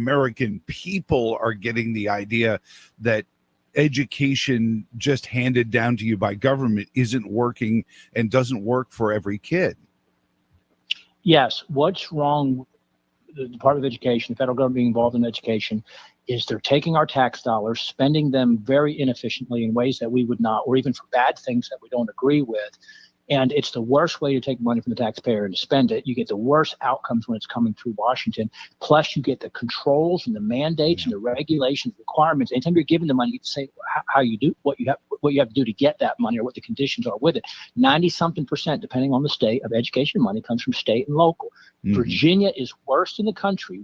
American people are getting the idea that education just handed down to you by government isn't working and doesn't work for every kid. Yes. What's wrong with the Department of Education, the federal government being involved in education, is they're taking our tax dollars, spending them very inefficiently in ways that we would not, or even for bad things that we don't agree with. And it's the worst way to take money from the taxpayer and to spend it. You get the worst outcomes when it's coming through Washington. Plus, you get the controls and the mandates and the regulations, requirements. Anytime you're giving the money, you have to say how you do what you have to do to get that money or what the conditions are with it. 90-something%, depending on the state, of education money comes from state and local. Virginia is worst in the country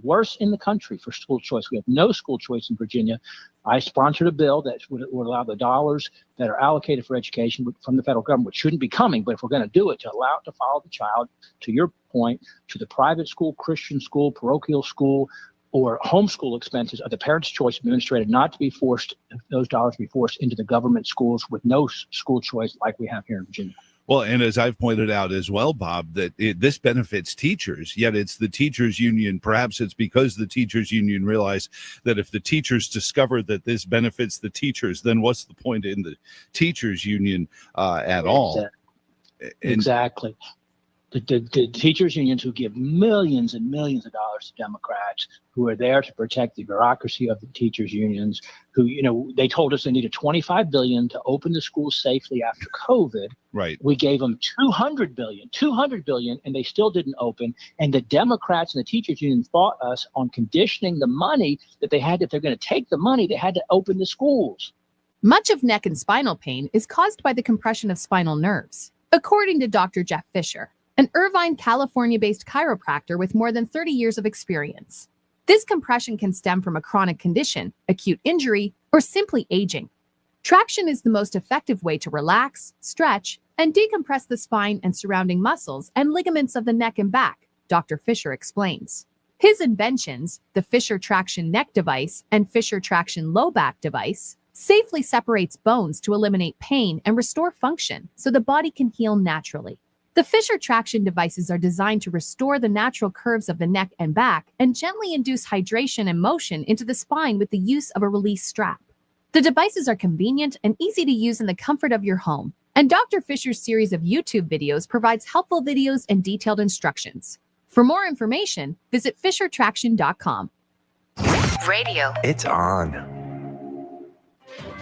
for school choice. We have no school choice in Virginia. I sponsored a bill that would allow the dollars that are allocated for education from the federal government, which shouldn't be coming, but if we're going to do it, to allow it to follow the child, to your point, to the private school, Christian school, parochial school, or homeschool expenses of the parents' choice administrator, not to be forced, those dollars to be forced into the government schools with no school choice like we have here in Virginia. Well, and as I've pointed out as well, Bob, that this benefits teachers, yet it's the teachers union. Perhaps it's because the teachers union realized that if the teachers discover that this benefits the teachers, then what's the point in the teachers union at all? Exactly. The teachers unions who give millions and millions of dollars to Democrats, who are there to protect the bureaucracy of the teachers unions, who, they told us they needed $25 billion to open the schools safely after COVID. Right. We gave them $200 billion, and they still didn't open. And the Democrats and the teachers union fought us on conditioning the money that they had. If they're going to take the money, they had to open the schools. Much of neck and spinal pain is caused by the compression of spinal nerves, according to Dr. Jeff Fisher, an Irvine, California-based chiropractor with more than 30 years of experience. This compression can stem from a chronic condition, acute injury, or simply aging. Traction is the most effective way to relax, stretch, and decompress the spine and surrounding muscles and ligaments of the neck and back, Dr. Fisher explains. His inventions, the Fisher Traction Neck Device and Fisher Traction Low Back Device, safely separates bones to eliminate pain and restore function so the body can heal naturally. The Fisher Traction devices are designed to restore the natural curves of the neck and back and gently induce hydration and motion into the spine with the use of a release strap. The devices are convenient and easy to use in the comfort of your home, and Dr. Fisher's series of YouTube videos provides helpful videos and detailed instructions. For more information, visit FisherTraction.com. Radio. It's on.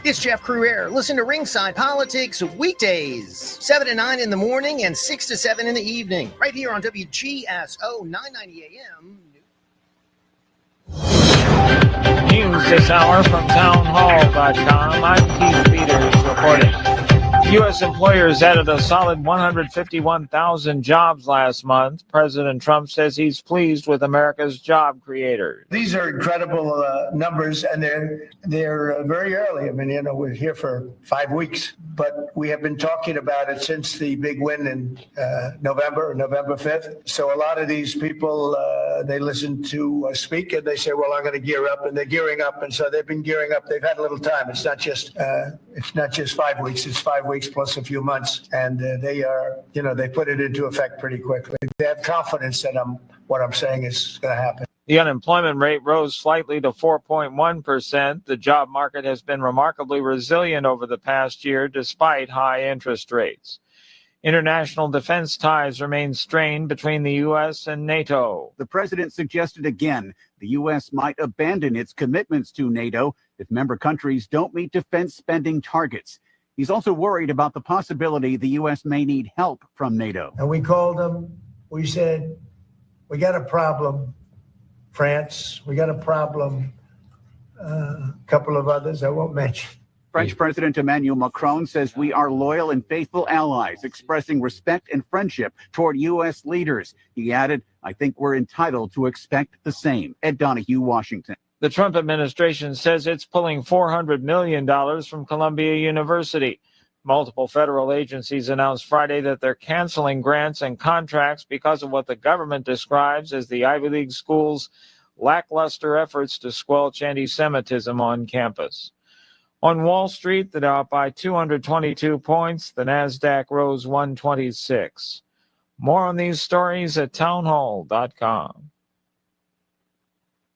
It's Jeff Cruier. Listen to Ringside Politics weekdays, 7 to 9 in the morning and 6 to 7 in the evening, right here on WGSO 990 AM. News this hour from townhall.com. I'm Keith Peters reporting. U.S. employers added a solid 151,000 jobs last month. President Trump says he's pleased with America's job creators. These are incredible numbers, and they're very early. I mean, we're here for 5 weeks, but we have been talking about it since the big win in November 5th. So a lot of these people, they listen to speak and they say, well, I'm going to gear up, and they're gearing up. And so they've been gearing up. They've had a little time. It's not just 5 weeks. It's 5 weeks plus a few months. And they are, they put it into effect pretty quickly. They have confidence that what I'm saying is going to happen. The unemployment rate rose slightly to 4.1%. The job market has been remarkably resilient over the past year despite high interest rates. International defense ties remain strained between the U.S. and NATO. The president suggested again the U.S. might abandon its commitments to NATO if member countries don't meet defense spending targets. He's also worried about the possibility the U.S. may need help from NATO. And we called them. We said, we got a problem, France. We got a problem, a couple of others I won't mention. French President Emmanuel Macron says we are loyal and faithful allies, expressing respect and friendship toward U.S. leaders. He added, I think we're entitled to expect the same. Ed Donahue, Washington. The Trump administration says it's pulling $400 million from Columbia University. Multiple federal agencies announced Friday that they're canceling grants and contracts because of what the government describes as the Ivy League school's lackluster efforts to squelch anti-Semitism on campus. On Wall Street, the Dow up by 222 points. The Nasdaq rose 126. More on these stories at townhall.com.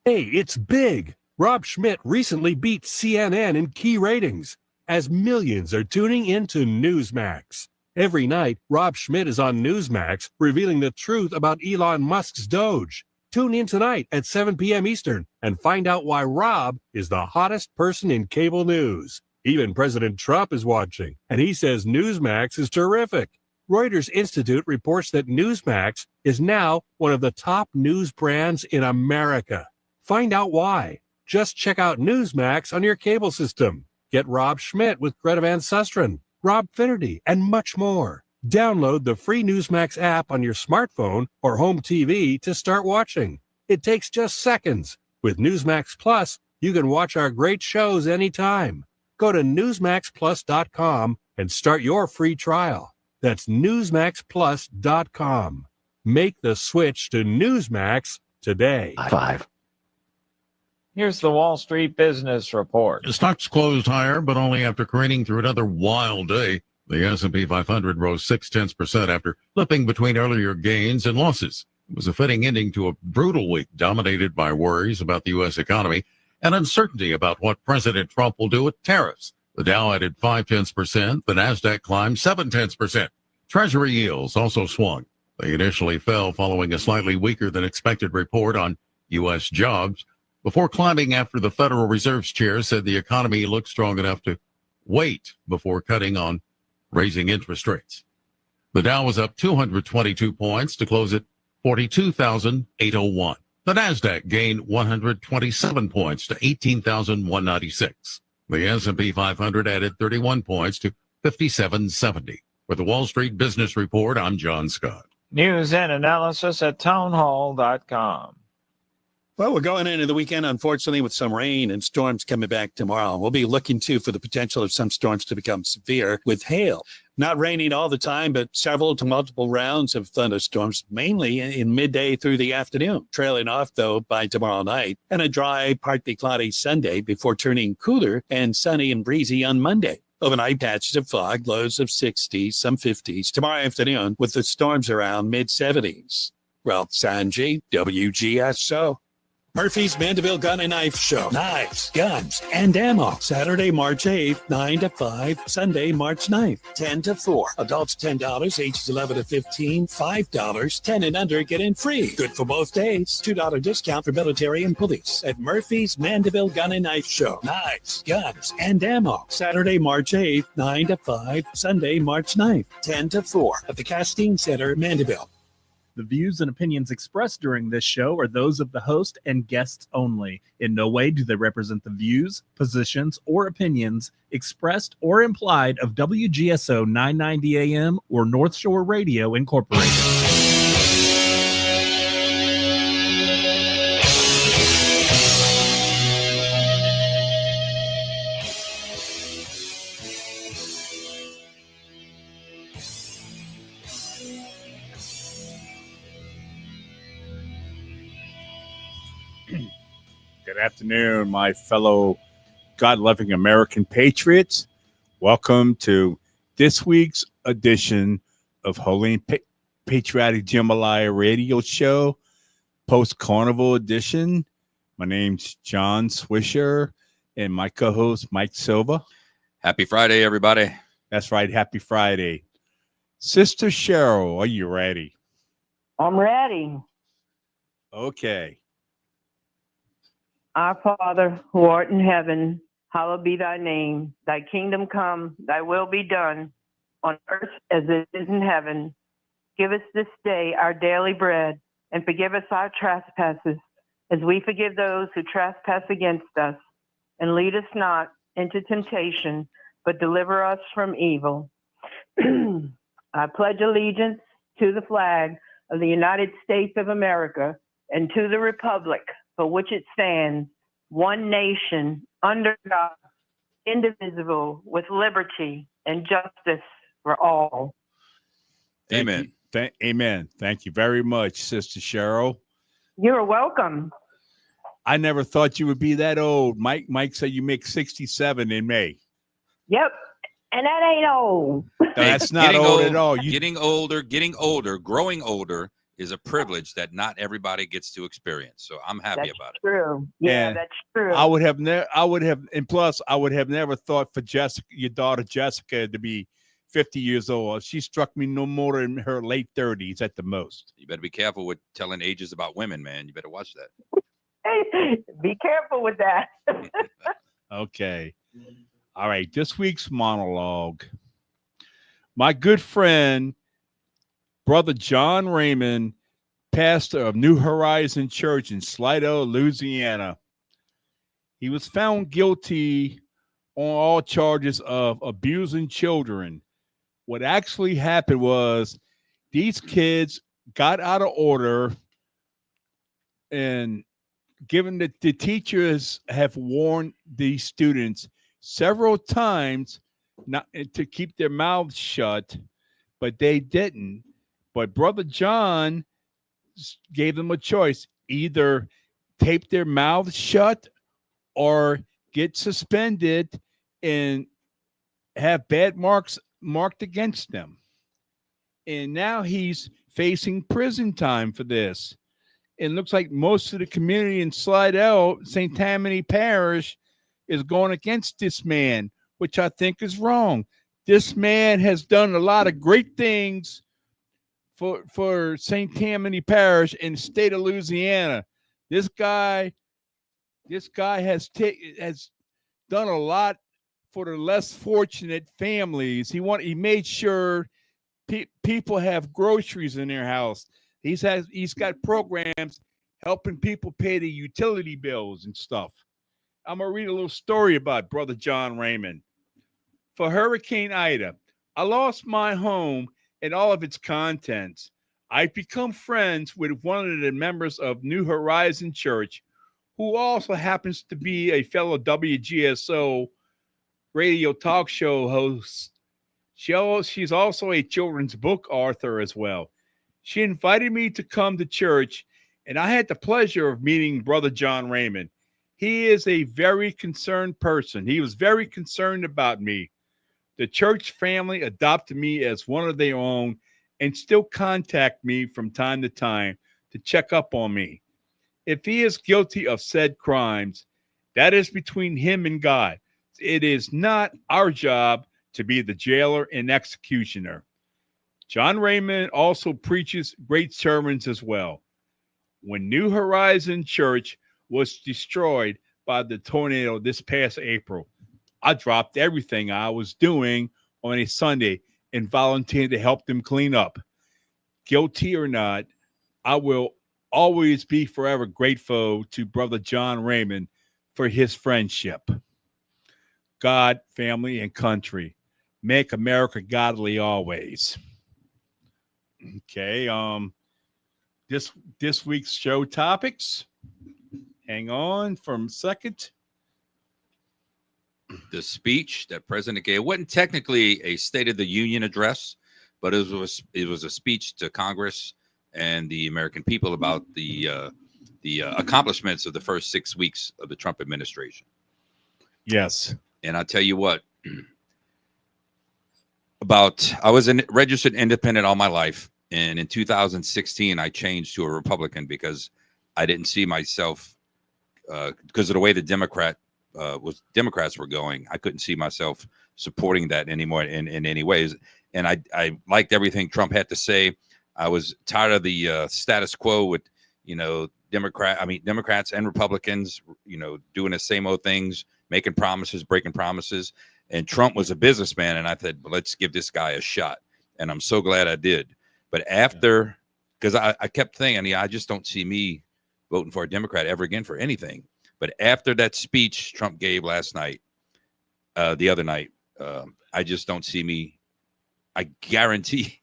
Hey, it's big. Rob Schmidt recently beat CNN in key ratings as millions are tuning into Newsmax. Every night, Rob Schmidt is on Newsmax revealing the truth about Elon Musk's Doge. Tune in tonight at 7 p.m. Eastern and find out why Rob is the hottest person in cable news. Even President Trump is watching, and he says Newsmax is terrific. Reuters Institute reports that Newsmax is now one of the top news brands in America. Find out why. Just check out Newsmax on your cable system. Get Rob Schmidt with Greta Van Susteren, Rob Finnerty, and much more. Download the free Newsmax app on your smartphone or home TV to start watching. It takes just seconds. With Newsmax Plus, you can watch our great shows anytime. Go to newsmaxplus.com and start your free trial. That's newsmaxplus.com. Make the switch to Newsmax today. 5. Here's the Wall Street Business Report. The stocks closed higher, but only after careening through another wild day. The S&P 500 rose 0.6% after flipping between earlier gains and losses. It was a fitting ending to a brutal week dominated by worries about the U.S. economy and uncertainty about what President Trump will do with tariffs. The Dow added 0.5%. The Nasdaq climbed 0.7%. Treasury yields also swung. They initially fell following a slightly weaker than expected report on U.S. jobs, before climbing after the Federal Reserve's chair said the economy looked strong enough to wait before cutting on raising interest rates. The Dow was up 222 points to close at 42,801. The Nasdaq gained 127 points to 18,196. The S&P 500 added 31 points to 5770. For the Wall Street Business Report, I'm John Scott. News and analysis at townhall.com. Well, we're going into the weekend, unfortunately, with some rain and storms coming back tomorrow. We'll be looking, too, for the potential of some storms to become severe with hail. Not raining all the time, but several to multiple rounds of thunderstorms, mainly in midday through the afternoon, trailing off, though, by tomorrow night, and a dry, partly cloudy Sunday before turning cooler and sunny and breezy on Monday. Overnight patches of fog, lows of 60s, some 50s. Tomorrow afternoon, with the storms around mid-70s. Ralph Sanji, WGSO. Murphy's Mandeville Gun and Knife Show. Knives, guns, and ammo. Saturday, March 8th, 9 to 5. Sunday, March 9th, 10 to 4. Adults $10, ages 11 to 15, $5. 10 and under get in free. Good for both days. $2 discount for military and police at Murphy's Mandeville Gun and Knife Show. Knives, guns, and ammo. Saturday, March 8th, 9 to 5. Sunday, March 9th, 10 to 4. At the Castine Center, Mandeville. The views and opinions expressed during this show are those of the host and guests only. In no way do they represent the views, positions, or opinions expressed or implied of WGSO 990 AM or North Shore Radio Incorporated. Good afternoon, my fellow God-loving American patriots. Welcome to this week's edition of Holy and Patriotic Jambalaya Radio Show, post-carnival edition. My name's John Swisher, and my co-host, Mike Silva. Happy Friday, everybody. That's right, happy Friday. Sister Cheryl, are you ready? I'm ready. Okay. Our Father, who art in heaven, hallowed be thy name. Thy kingdom come, thy will be done, on earth as it is in heaven. Give us this day our daily bread, and forgive us our trespasses, as we forgive those who trespass against us. And lead us not into temptation, but deliver us from evil. I pledge allegiance to the flag of the United States of America and to the republic for which it stands, one nation, under God, indivisible, with liberty and justice for all. Amen. Amen. Thank you very much, Sister Cheryl. You're welcome. I never thought you would be that old. Mike said you make 67 in May. Yep. And that ain't old. That's not old at all. Getting older, growing older is a privilege that not everybody gets to experience. So I'm happy about it. True. Yeah, And that's true. I would have and plus I would have never thought for Jessica, your daughter Jessica, to be 50 years old. She struck me no more than her late 30s at the most. You better be careful with telling ages about women, man. You better watch that. Be careful with that. Okay. All right. This week's monologue. My good friend, Brother John Raymond, pastor of New Horizon Church in Slidell, Louisiana. He was found guilty on all charges of abusing children. What actually happened was these kids got out of order, and given that the teachers have warned these students several times not to keep their mouths shut, but they didn't. But Brother John gave them a choice: either tape their mouths shut or get suspended and have bad marks marked against them. And now he's facing prison time for this. It looks like most of the community in Slidell, St. Tammany Parish, is going against this man, which I think is wrong. This man has done a lot of great things for St. Tammany Parish in the state of Louisiana. This guy has done a lot for the less fortunate families. He made sure people have groceries in their house. He's got programs helping people pay the utility bills and stuff. I'm gonna read a little story about Brother John Raymond. For Hurricane Ida, I lost my home and all of its contents. I've become friends with one of the members of New Horizon Church, who also happens to be a fellow WGSO radio talk show host. She's also a children's book author as well. She invited me to come to church, and I had the pleasure of meeting Brother John Raymond. He is a very concerned person. He was very concerned about me. The church family adopted me as one of their own and still contact me from time to time to check up on me. If he is guilty of said crimes, that is between him and God. It is not our job to be the jailer and executioner. John Raymond also preaches great sermons as well. When New Horizon Church was destroyed by the tornado this past April, I dropped everything I was doing on a Sunday and volunteered to help them clean up. Guilty or not, I will always be forever grateful to Brother John Raymond for his friendship. God, family, and country. Make America godly always. Okay, this week's show topics. Hang on for a second. The speech that President gave wasn't technically a State of the Union address, but it was a speech to Congress and the American people about the accomplishments of the first 6 weeks of the Trump administration. Yes. And I'll tell you what, I was a registered independent all my life. And in 2016, I changed to a Republican because I didn't see myself, because of the way the Democrats were going. I couldn't see myself supporting that anymore in any ways. And I liked everything Trump had to say. I was tired of the status quo with, Democrats and Republicans, doing the same old things, making promises, breaking promises. And Trump was a businessman. And I said, well, let's give this guy a shot. And I'm so glad I did. But after, because I kept thinking, I just don't see me voting for a Democrat ever again for anything. But after that speech Trump gave last night, the other night, I just don't see me. I guarantee.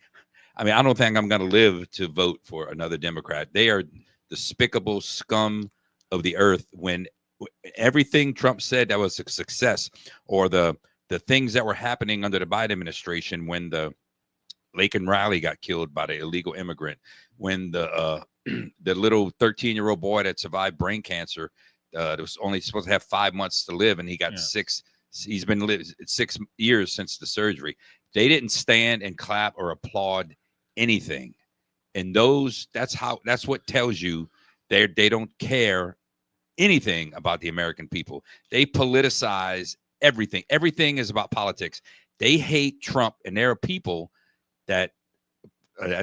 I don't think I'm going to live to vote for another Democrat. They are despicable scum of the earth. When everything Trump said that was a success, or the things that were happening under the Biden administration, when the Laken Riley got killed by the illegal immigrant, when the little 13-year-old boy that survived brain cancer, that was only supposed to have 5 months to live, and he got 6. He's been living 6 years since the surgery. They didn't stand and clap or applaud anything. And that's what tells you they don't care anything about the American people. They politicize everything. Everything is about politics. They hate Trump, and there are people that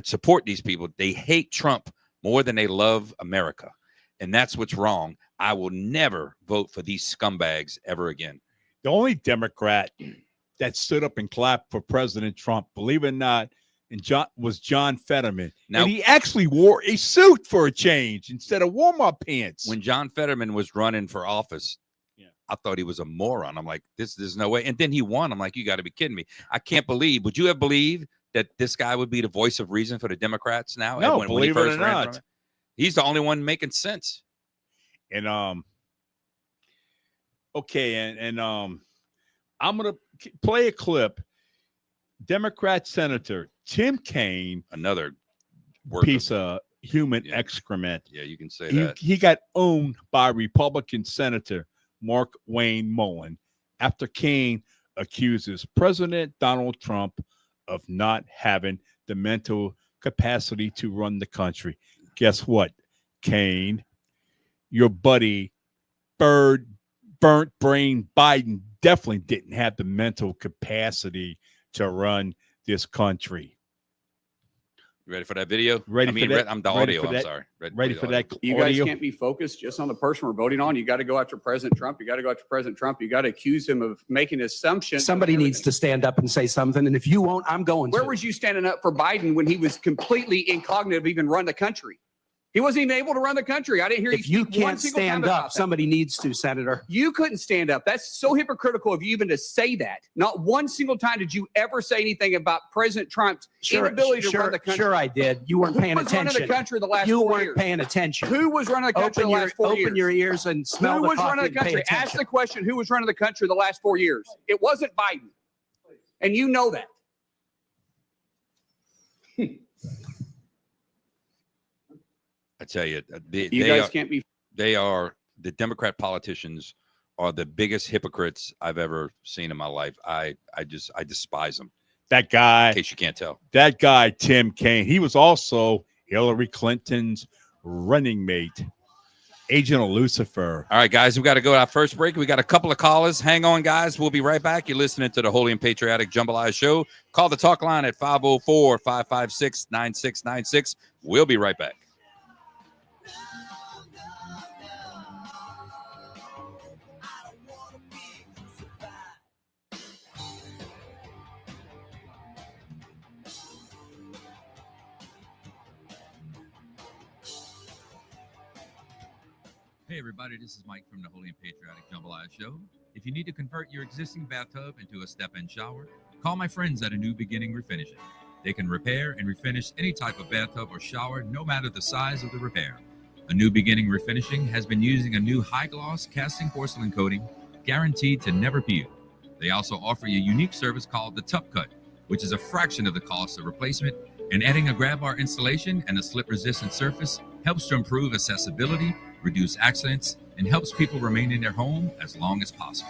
support these people. They hate Trump more than they love America. And that's what's wrong. I will never vote for these scumbags ever again. The only Democrat that stood up and clapped for President Trump, believe it or not, was John Fetterman. Now, and he actually wore a suit for a change instead of warm-up pants. When John Fetterman was running for office, I thought he was a moron. I'm like, there's no way. And then he won. I'm like, you got to be kidding me. I can't believe. Would you have believed that this guy would be the voice of reason for the Democrats now? No, when believe it or not. He's the only one making sense. And okay, and I'm gonna play a clip. Democrat Senator Tim Kaine, another piece of human excrement. Yeah, you can say that. He got owned by Republican Senator Mark Wayne Mullen after Kaine accuses President Donald Trump of not having the mental capacity to run the country. Guess what, Kaine? Your buddy burnt brain Biden definitely didn't have the mental capacity to run this country. You ready for that video? Ready for that? I'm the audio. I'm sorry. Ready for that? You guys can't be focused just on the person we're voting on. You got to go after President Trump. You got to go after President Trump. You got to accuse him of making assumptions. Somebody needs to stand up and say something. And if you won't, I'm going to. Where was you standing up for Biden when he was completely incognitive, even run the country? He wasn't even able to run the country. I didn't hear you speak one single time about that. If you can't stand up, somebody needs to, Senator. You couldn't stand up. That's so hypocritical of you even to say that. Not one single time did you ever say anything about President Trump's inability to run the country. Sure, I did. You weren't paying attention. Who was running the country the last 4 years? You weren't paying attention. Who was running the country the last 4 years? Open your ears and smell the coffee. Who was running the country? Ask the question, who was running the country the last 4 years? It wasn't Biden. And you know that. I tell you, the Democrat politicians are the biggest hypocrites I've ever seen in my life. I despise them. That guy, in case you can't tell, that guy, Tim Kaine, he was also Hillary Clinton's running mate, Agent of Lucifer. All right, guys, we got to go to our first break. We got a couple of callers. Hang on, guys. We'll be right back. You're listening to the Holy and Patriotic Jambalaya Show. Call the talk line at 504-556-9696. We'll be right back. Hey everybody, this is Mike from the Holy and Patriotic Jambalaya Show. If you need to convert your existing bathtub into a step-in shower, call my friends at A New Beginning Refinishing. They can repair and refinish any type of bathtub or shower, no matter the size of the repair. A New Beginning Refinishing has been using a new high-gloss casting porcelain coating, guaranteed to never peel. They also offer a unique service called the Tub Cut, which is a fraction of the cost of replacement, and adding a grab bar installation and a slip-resistant surface helps to improve accessibility, reduce accidents, and helps people remain in their home as long as possible.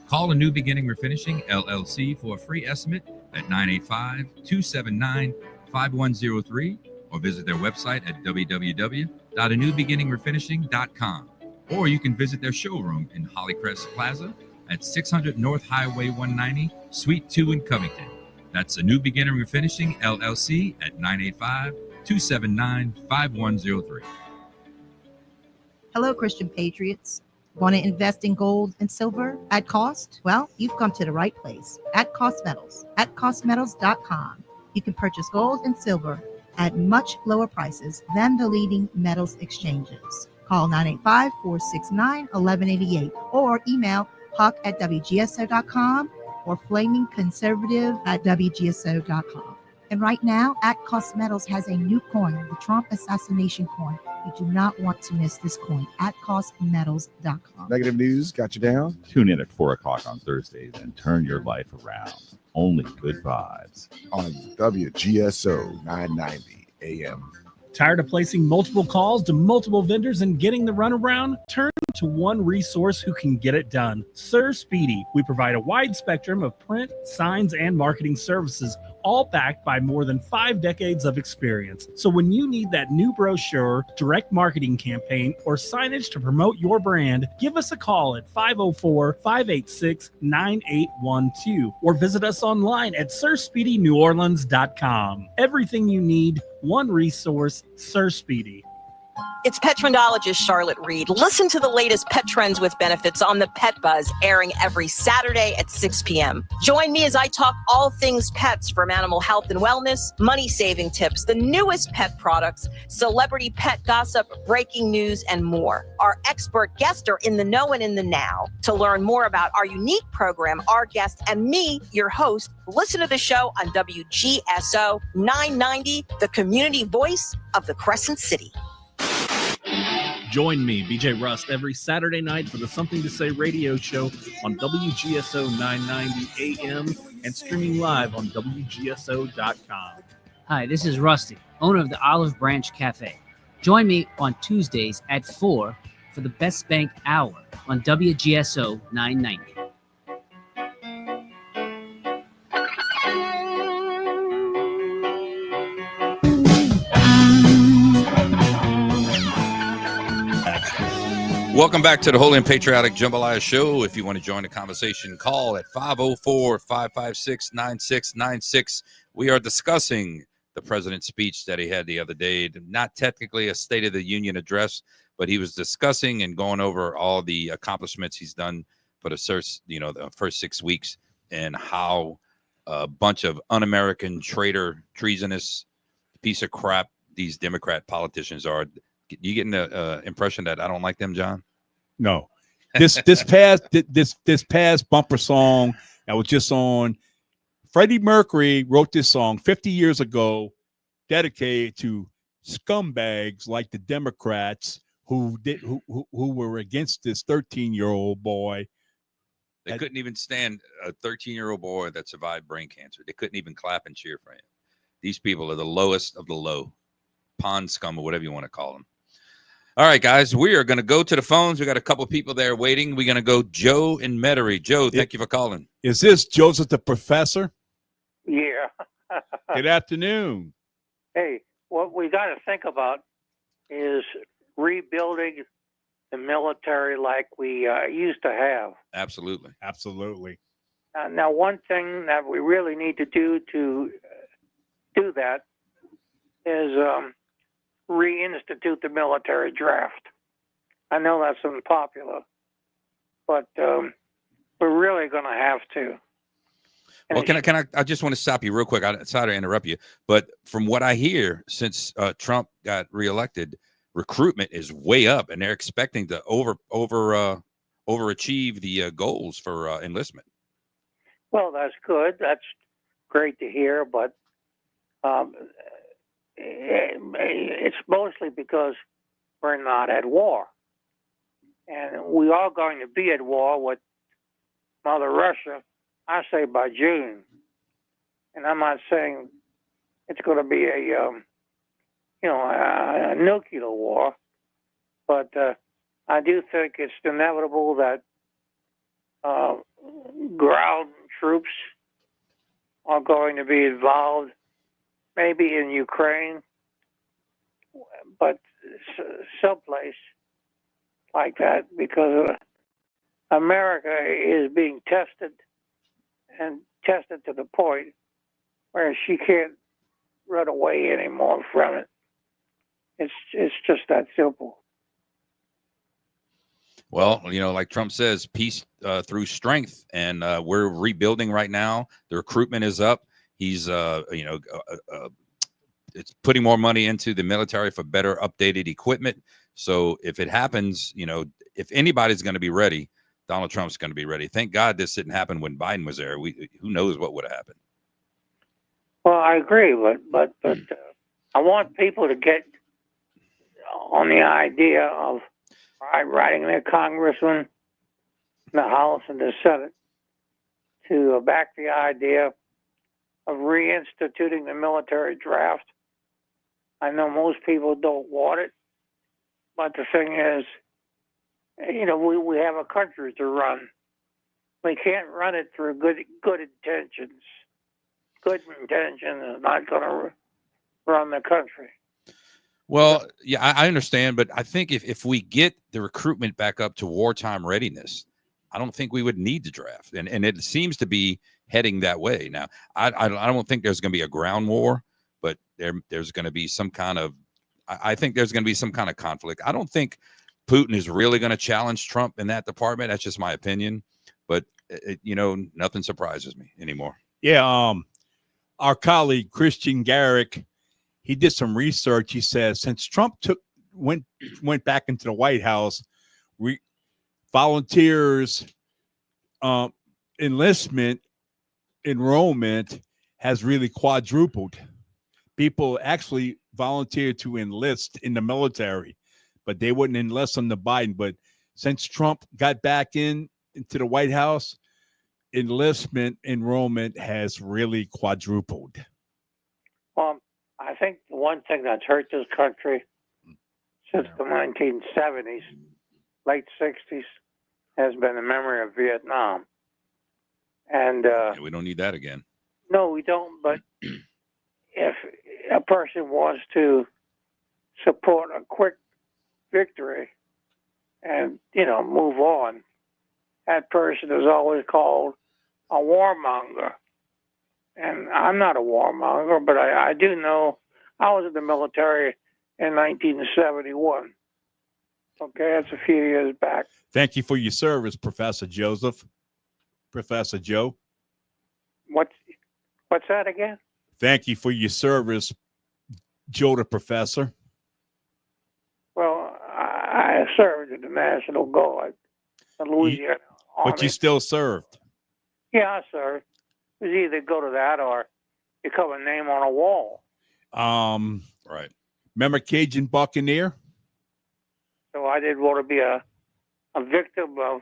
Call A New Beginning Refinishing, LLC for a free estimate at 985-279-5103 or visit their website at www.anewbeginningrefinishing.com. Or you can visit their showroom in Hollycrest Plaza at 600 North Highway 190, Suite 2 in Covington. That's A New Beginning Refinishing, LLC at 985-279-5103. Hello, Christian Patriots. Want to invest in gold and silver at cost? Well, you've come to the right place. At Cost Metals. At costmetals.com. You can purchase gold and silver at much lower prices than the leading metals exchanges. Call 985-469-1188 or email huck@wgso.com or flamingconservative@wgso.com. And right now, At Cost Metals has a new coin, the Trump assassination coin. You do not want to miss this coin at costmetals.com. Negative news got you down? Tune in at 4 o'clock on Thursdays and turn your life around. Only good vibes. On WGSO 990 AM. Tired of placing multiple calls to multiple vendors and getting the runaround? Turn to one resource who can get it done. Sir Speedy. We provide a wide spectrum of print, signs, and marketing services, all backed by more than 5 decades of experience. So when you need that new brochure, direct marketing campaign, or signage to promote your brand, give us a call at 504-586-9812 or visit us online at sirspeedyneworleans.com. Everything you need, one resource, Sir Speedy. It's pet trendologist Charlotte Reed. Listen to the latest pet trends with benefits on the Pet Buzz, airing every Saturday at 6 p.m. Join me as I talk all things pets, from animal health and wellness, money-saving tips, the newest pet products, celebrity pet gossip, breaking news, and more. Our expert guests are in the know and in the now. To learn more about our unique program, our guest, and me, your host, listen to the show on WGSO 990, the community voice of the Crescent City. Join me, BJ Rust, every Saturday night for the Something to Say radio show on WGSO 990 AM and streaming live on WGSO.com. Hi, this is Rusty, owner of the Olive Branch Cafe. Join me on Tuesdays at 4 for the Best Bank Hour on WGSO 990. Welcome back to the Holy and Patriotic Jambalaya Show. If you want to join the conversation, call at 504-556-9696. We are discussing the president's speech that he had the other day. Not technically a State of the Union address, but he was discussing and going over all the accomplishments he's done for the first 6 weeks, and how a bunch of un-American, traitor, treasonous piece of crap these Democrat politicians are. You getting the impression that I don't like them, John? No. This past bumper song that was just on, Freddie Mercury wrote this song 50 years ago, dedicated to scumbags like the Democrats who were against this 13-year-old boy. They couldn't even stand a 13-year-old boy that survived brain cancer. They couldn't even clap and cheer for him. These people are the lowest of the low, pond scum, or whatever you want to call them. All right, guys, we are going to go to the phones. We got a couple people there waiting. We're going to go Joe in Metairie. Joe, thank you for calling. Is this Joseph the Professor? Yeah. Good afternoon. Hey, what we got to think about is rebuilding the military like we used to have. Absolutely. Absolutely. Now, one thing that we really need to do that is reinstitute the military draft. I know that's unpopular, but we're really going to have to. Well, I just want to stop you real quick. Sorry to interrupt you, but from what I hear, since Trump got reelected, recruitment is way up, and they're expecting to overachieve the goals for enlistment. Well, that's good. That's great to hear, but it's mostly because we're not at war. And we are going to be at war with Mother Russia, I say by June. And I'm not saying it's going to be a nuclear war, but I do think it's inevitable that ground troops are going to be involved, maybe in Ukraine, but someplace like that, because America is being tested, and tested to the point where she can't run away anymore from it. It's just that simple. Well, like Trump says, peace through strength, and we're rebuilding right now. The recruitment is up. He's, it's putting more money into the military for better updated equipment. So if it happens, if anybody's going to be ready, Donald Trump's going to be ready. Thank God this didn't happen when Biden was there. Who knows what would have happened? Well, I agree, but I want people to get on the idea of writing their congressman in the House and the Senate to back the idea of reinstituting the military draft. I know most people don't want it, but the thing is, we have a country to run. We can't run it through good intentions. Good intentions is not going to run the country. Well, yeah, I understand, but I think if we get the recruitment back up to wartime readiness, I don't think we would need to draft, and it seems to be heading that way now. I don't think there's going to be a ground war, but there's going to be some kind of. I think there's going to be some kind of conflict. I don't think Putin is really going to challenge Trump in that department. That's just my opinion, but nothing surprises me anymore. Yeah, our colleague Christian Garrick, he did some research. He says since Trump went back into the White House, volunteers enlistment enrollment has really quadrupled. People actually volunteered to enlist in the military, but they wouldn't enlist under Biden. But since Trump got back into the White House, enlistment enrollment has really quadrupled. Well, I think the one thing that's hurt this country since the 1970s, late 60s, has been the memory of Vietnam. And we don't need that again. No, we don't. But if a person wants to support a quick victory and, move on, that person is always called a warmonger. And I'm not a warmonger, but I do know I was in the military in 1971. Okay, that's a few years back. Thank you for your service, Professor Joseph. Professor Joe. What's that again? Thank you for your service, Joe the Professor. Well, I served in the National Guard in Louisiana. But you still served. Yeah, I served. It was either go to that or become a name on a wall. Right. Remember Cajun Buccaneer? So I didn't want to be a victim of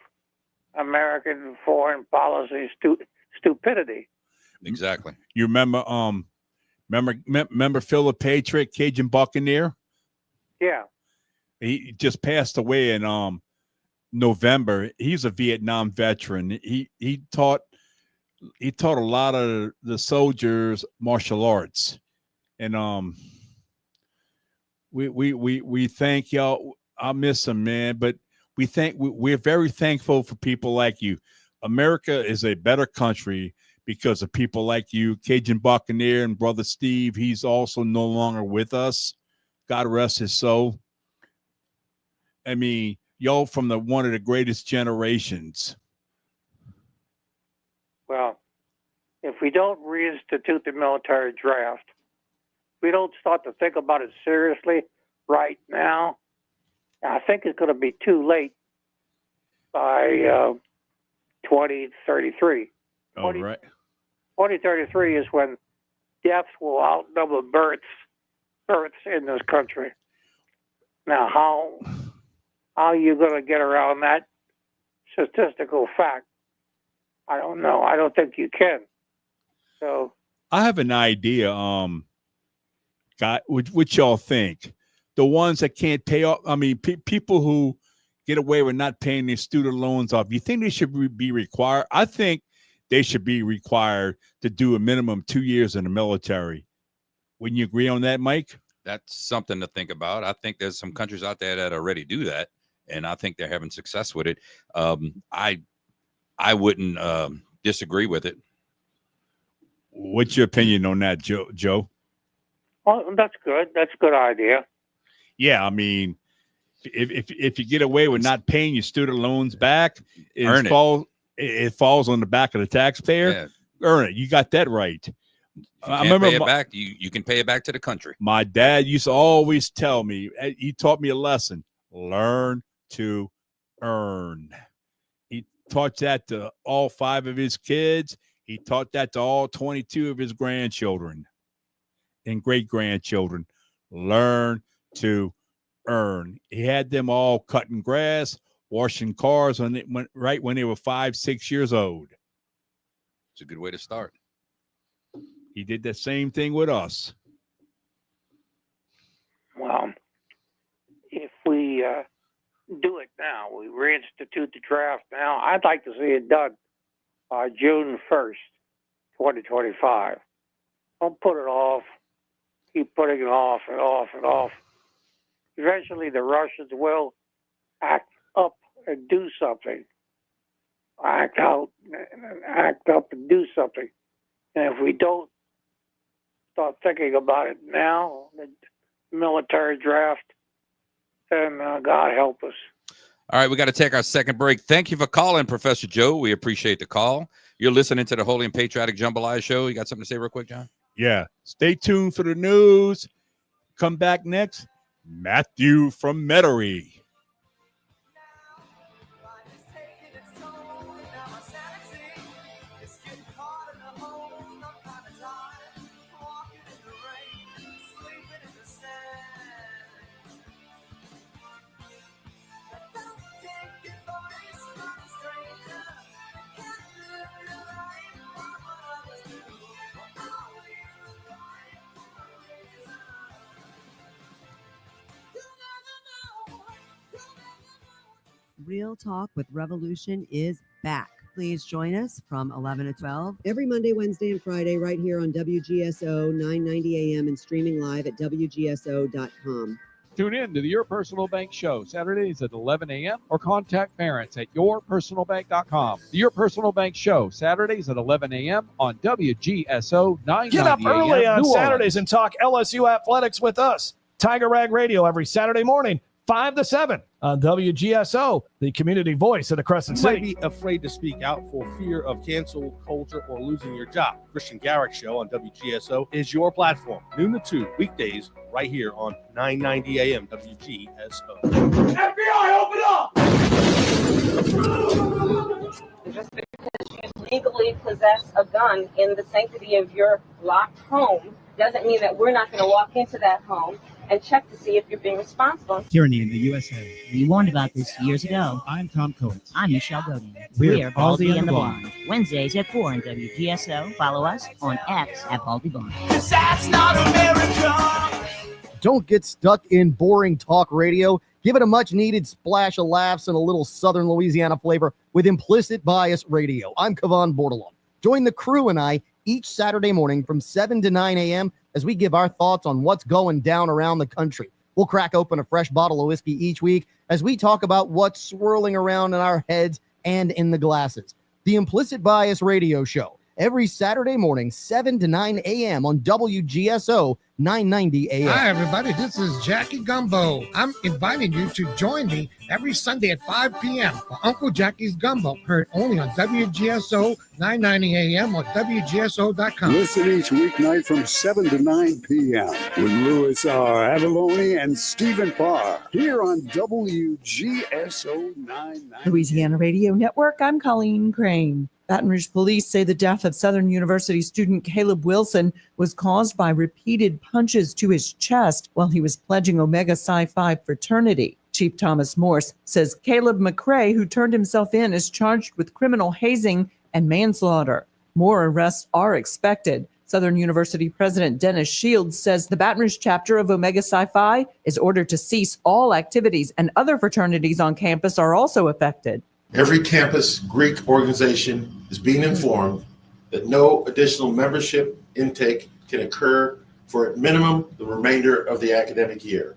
American foreign policy stupidity. Exactly. You remember remember Philip Patriot, Cajun Buccaneer? Yeah. He just passed away in November. He's a Vietnam veteran. He taught a lot of the soldiers martial arts. And we thank y'all. I miss him, man, but we're very thankful for people like you. America is a better country because of people like you. Cajun Buccaneer and Brother Steve, he's also no longer with us. God rest his soul. I mean, y'all from one of the greatest generations. Well, if we don't reinstitute the military draft, we don't start to think about it seriously right now, I think it's going to be too late by 2033. All right. 2033 is when deaths will outnumber births in this country. Now, how are you going to get around that statistical fact? I don't know. I don't think you can. So I have an idea. What y'all think? The ones that can't pay off. I mean, people who get away with not paying their student loans off. You think they should be required? I think they should be required to do a minimum 2 years in the military. Wouldn't you agree on that, Mike? That's something to think about. I think there's some countries out there that already do that, and I think they're having success with it. I wouldn't disagree with it. What's your opinion on that, Joe? Well, that's good. That's a good idea. Yeah, I mean, if you get away with not paying your student loans back, it falls on the back of the taxpayer. Yeah. Earn it. You got that right. I remember pay it back. You can pay it back to the country. My dad used to always tell me. He taught me a lesson: learn to earn. He taught that to all 5 of his kids. He taught that to all 22 of his grandchildren and great-grandchildren. Learn to earn. He had them all cutting grass, washing cars right when they were 5, 6 years old. It's a good way to start. He did the same thing with us. Well, if we do it now. We reinstitute the draft now. I'd like to see it done by June 1st, 2025. Don't put it off. Keep putting it off and off and off. Eventually, the Russians will act up and do something. Act up and do something. And if we don't start thinking about it now, the military draft, then God help us. All right, we got to take our second break. Thank you for calling, Professor Joe. We appreciate the call. You're listening to the Holy and Patriotic Jambalaya Show. You got something to say real quick, John? Yeah. Stay tuned for the news. Come back next. Matthew from Metairie. Real Talk with Revolution is back. Please join us from 11 to 12 every Monday, Wednesday, and Friday right here on WGSO 990 AM and streaming live at WGSO.com. Tune in to the Your Personal Bank Show, Saturdays at 11 a.m. or contact parents at yourpersonalbank.com. The Your Personal Bank Show, Saturdays at 11 a.m. on WGSO 990 Get up early AM, on New Saturdays Orleans. and talk LSU athletics with us. Tiger Rag Radio every Saturday morning, 5 to 7 on WGSO, the community voice of the Crescent You might City. be afraid to speak out for fear of cancel culture or losing your job. Christian Garrick Show on WGSO is your platform. Noon to 2, weekdays, right here on 990 AM WGSO. FBI, open up! Just because you legally possess a gun in the sanctity of your locked home doesn't mean that we're not going to walk into that home and check to see if you're being responsible. Tyranny in the USA. We warned about this years ago. I'm Tom Coates. I'm Michelle Godin. We're Baldy and the Blonde. Wednesdays at 4 on WGSO. Follow us on X at Baldy Blonde. That's not America! Don't get stuck in boring talk radio. Give it a much-needed splash of laughs and a little Southern Louisiana flavor with Implicit Bias Radio. I'm Kevon Bordelon. Join the crew and I each Saturday morning from 7 to 9 a.m. as we give our thoughts on what's going down around the country. We'll crack open a fresh bottle of whiskey each week as we talk about what's swirling around in our heads and in the glasses. The Implicit Bias Radio Show, every Saturday morning, 7 to 9 a.m. on WGSO 990 AM. Hi, everybody. This is Jackie Gumbo. I'm inviting you to join me every Sunday at 5 p.m. for Uncle Jackie's Gumbo, heard only on WGSO 990 AM or WGSO.com. Listen each weeknight from 7 to 9 p.m. with Louis R. Avalone and Stephen Parr here on WGSO 990. Louisiana Radio Network, I'm Colleen Crane. Baton Rouge police say the death of Southern University student Caleb Wilson was caused by repeated punches to his chest while he was pledging Omega Psi Phi fraternity. Chief Thomas Morse says Caleb McRae, who turned himself in, is charged with criminal hazing and manslaughter. More arrests are expected. Southern University President Dennis Shields says the Baton Rouge chapter of Omega Psi Phi is ordered to cease all activities, and other fraternities on campus are also affected. Every campus Greek organization is being informed that no additional membership intake can occur for at minimum the remainder of the academic year.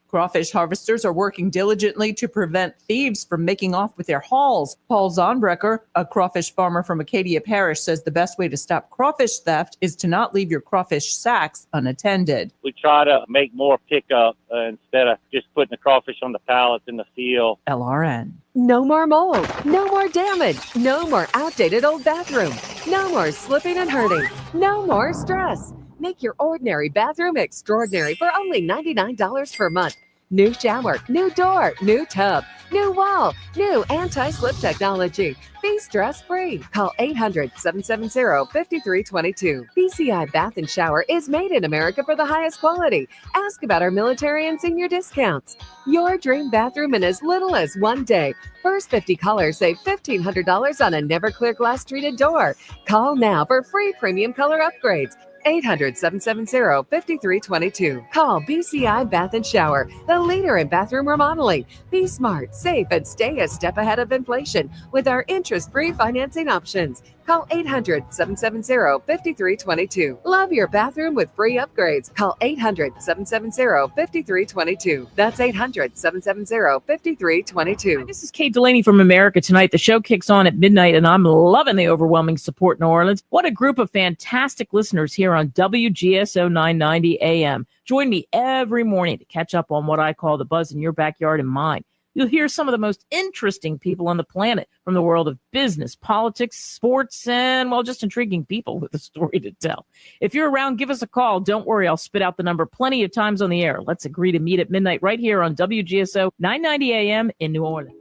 Crawfish harvesters are working diligently to prevent thieves from making off with their hauls. Paul Zonbrecker, a crawfish farmer from Acadia Parish, says the best way to stop crawfish theft is to not leave your crawfish sacks unattended. We try to make more pickup instead of just putting the crawfish on the pallets in the field. LRN. No more mold, no more damage, no more outdated old bathroom, no more slipping and hurting, no more stress. Make your ordinary bathroom extraordinary for only $99 per month. New shower, new door, new tub, new wall, new anti-slip technology. Be stress-free. Call 800-770-5322. BCI Bath and Shower is made in America for the highest quality. Ask about our military and senior discounts. Your dream bathroom in as little as 1 day. First 50 callers save $1,500 on a never clear glass treated door. Call now for free premium color upgrades. 800-770-5322. Call BCI Bath and Shower, the leader in bathroom remodeling. Be smart, safe, and stay a step ahead of inflation with our interest-free financing options. Call 800-770-5322. Love your bathroom with free upgrades. Call 800-770-5322. That's 800-770-5322. This is Kate Delaney from America Tonight. The show kicks on at midnight, and I'm loving the overwhelming support in New Orleans. What a group of fantastic listeners here on WGSO 990 AM. Join me every morning to catch up on what I call the buzz in your backyard and mine. You'll hear some of the most interesting people on the planet from the world of business, politics, sports, and, well, just intriguing people with a story to tell. If you're around, give us a call. Don't worry, I'll spit out the number plenty of times on the air. Let's agree to meet at midnight right here on WGSO 990 AM in New Orleans.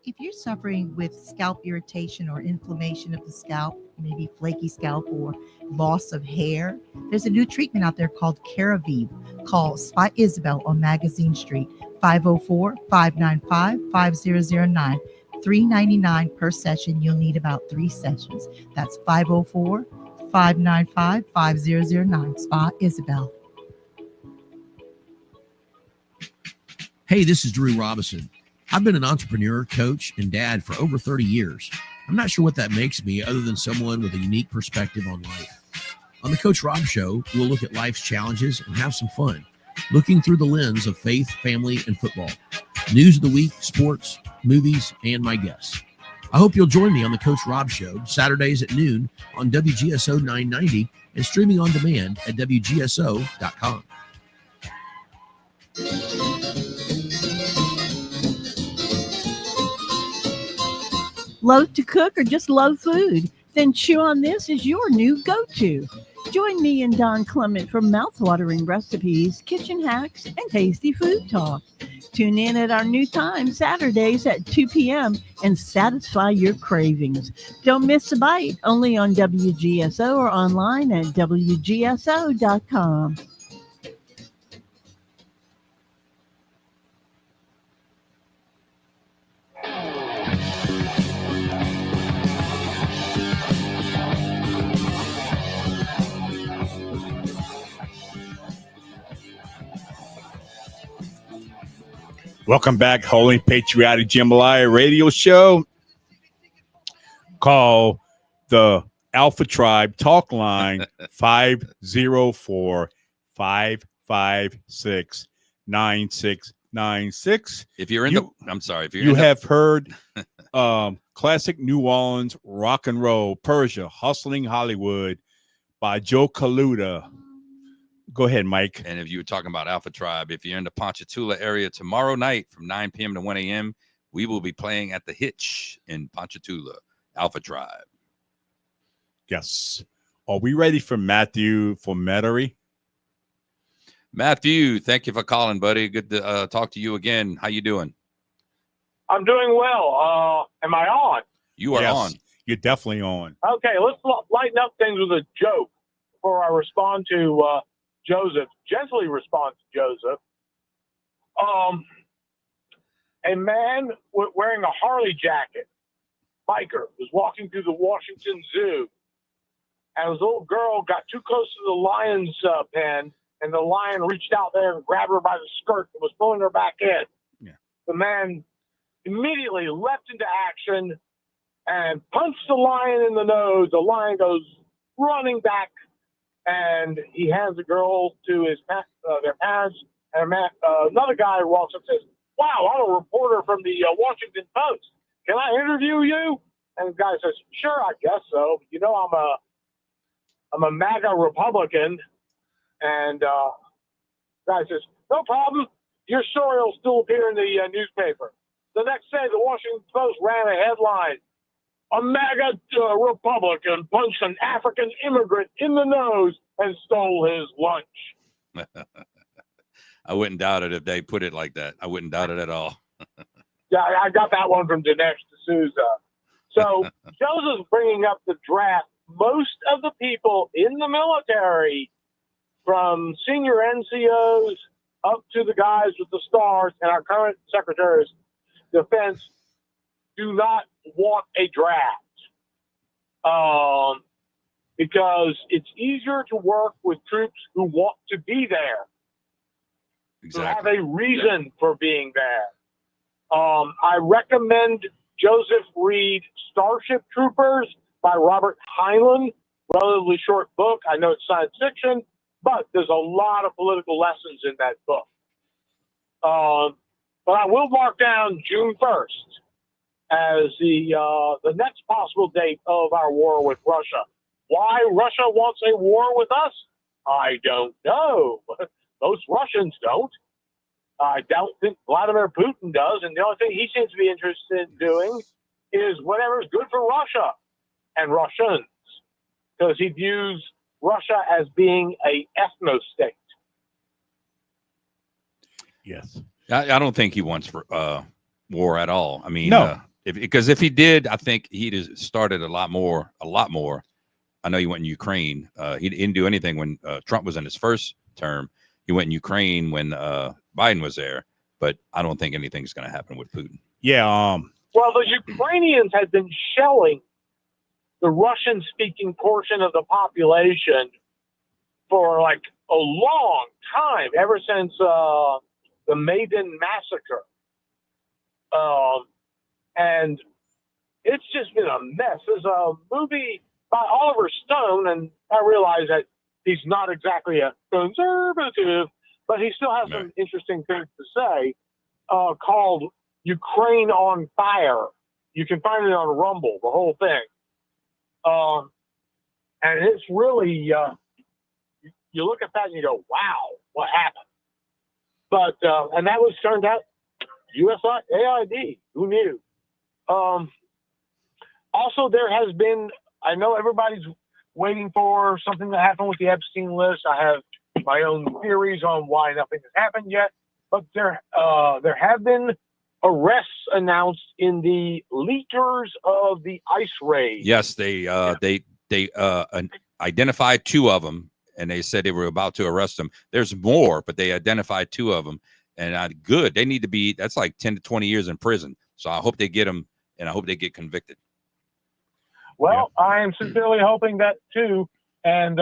If you're suffering with scalp irritation or inflammation of the scalp, maybe flaky scalp or loss of hair, there's a new treatment out there called Caravive. Call Spot Isabel on Magazine Street, 504-595-5009. $3.99 per session. You'll need about 3 sessions. That's 504-595-5009. Spot Isabel. Hey, this is Drew Robinson. I've been an entrepreneur, coach, and dad for over 30 years. I'm not sure what that makes me other than someone with a unique perspective on life. On the Coach Rob Show, we'll look at life's challenges and have some fun, looking through the lens of faith, family, and football. News of the week, sports, movies, and my guests. I hope you'll join me on the Coach Rob Show, Saturdays at noon on WGSO 990 and streaming on demand at WGSO.com. Love to cook or just love food? Then Chew On This is your new go-to. Join me and Don Clement for mouthwatering recipes, kitchen hacks, and tasty food talk. Tune in at our new time, Saturdays at 2 p.m. and satisfy your cravings. Don't miss a bite, only on WGSO or online at WGSO.com. Welcome back, Holy Patriotic Jambalaya radio show. Call the Alpha Tribe talk line 504-556-9696. If you're in I'm sorry. If you have heard classic New Orleans rock and roll, Persia, Hustling Hollywood by Joe Kaluta. Go ahead, Mike. And if you were talking about Alpha Tribe, if you're in the Ponchatoula area tomorrow night from 9 p.m. to 1 a.m., we will be playing at the Hitch in Ponchatoula, Alpha Tribe. Yes. Are we ready for Matthew for Metairie? Matthew, thank you for calling, buddy. Good to talk to you again. How you doing? I'm doing well. Am I on? You are on. You're definitely on. Okay, let's lighten up things with a joke before I respond to Joseph. Gently respond to Joseph. A man wearing a Harley jacket, biker, was walking through the Washington Zoo, and his little girl got too close to the lion's pen, and the lion reached out there and grabbed her by the skirt and was pulling her back in. Yeah. The man immediately leapt into action and punched the lion in the nose. The lion goes running back, and he hands the girl to their parents. And another guy walks up and says, "Wow, I'm a reporter from the Washington Post. Can I interview you?" And the guy says, "Sure, I guess so. You know, I'm a MAGA Republican." And the guy says, "No problem. Your story will still appear in the newspaper." The next day, the Washington Post ran a headline: "A MAGA Republican punched an African immigrant in the nose and stole his lunch." I wouldn't doubt it if they put it like that. I wouldn't doubt it at all. Yeah, I got that one from Dinesh D'Souza. So Joseph's bringing up the draft. Most of the people in the military, from senior NCOs up to the guys with the stars and our current Secretary of Defense, do not want a draft. because it's easier to work with troops who want to be there, who have a reason for being there. I recommend Joseph Reed Starship Troopers by Robert Heinlein. Relatively short book. I know it's science fiction, but there's a lot of political lessons in that book. But I will mark down June 1st as the next possible date of our war with Russia. Why Russia wants a war with us, I don't know. Most Russians don't. I don't think Vladimir Putin does. And the only thing he seems to be interested in doing is whatever's good for Russia and Russians, because he views Russia as being a ethno-state. Yes. I don't think he wants war at all. I mean, no. Because if he did, I think he'd have started a lot more. I know he went in Ukraine. He didn't do anything when Trump was in his first term. He went in Ukraine when Biden was there, but I don't think anything's going to happen with Putin. Yeah. Well, the Ukrainians had been shelling the Russian-speaking portion of the population for like a long time, ever since the Maidan massacre. And it's just been a mess. There's a movie by Oliver Stone, and I realize that he's not exactly a conservative, but he still has some interesting things to say, called Ukraine on Fire. You can find it on Rumble, the whole thing. And it's really, you look at that and you go, wow, what happened? But, and that was turned out USAID. Who knew? Also, there has been, I know everybody's waiting for something to happen with the Epstein list. I have my own theories on why nothing has happened yet, but there have been arrests announced in the leakers of the ICE raid. Yes, they identified two of them, and they said they were about to arrest them. There's more, but they identified two of them, and good. They need to be. That's like 10 to 20 years in prison. So I hope they get them, and I hope they get convicted. Well, I am sincerely hoping that too, and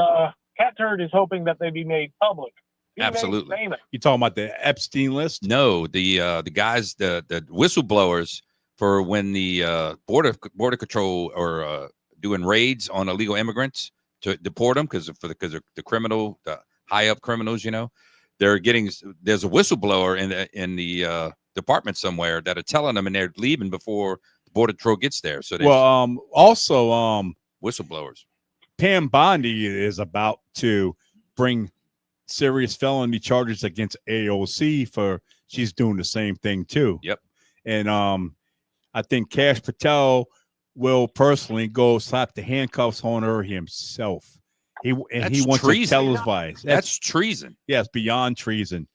Cat Turd is hoping that they be made public. Absolutely. You talking about the Epstein list? No, the guys, the whistleblowers for when the border control or doing raids on illegal immigrants to deport them because of the criminal, the high up criminals. You know, there's a whistleblower in the department somewhere that are telling them, and they're leaving before the border patrol gets there. So also whistleblowers. Pam Bondi is about to bring serious felony charges against AOC for she's doing the same thing too. Yep. And I think Kash Patel will personally go slap the handcuffs on her himself. He wants to televise. That's treason. Yes, beyond treason.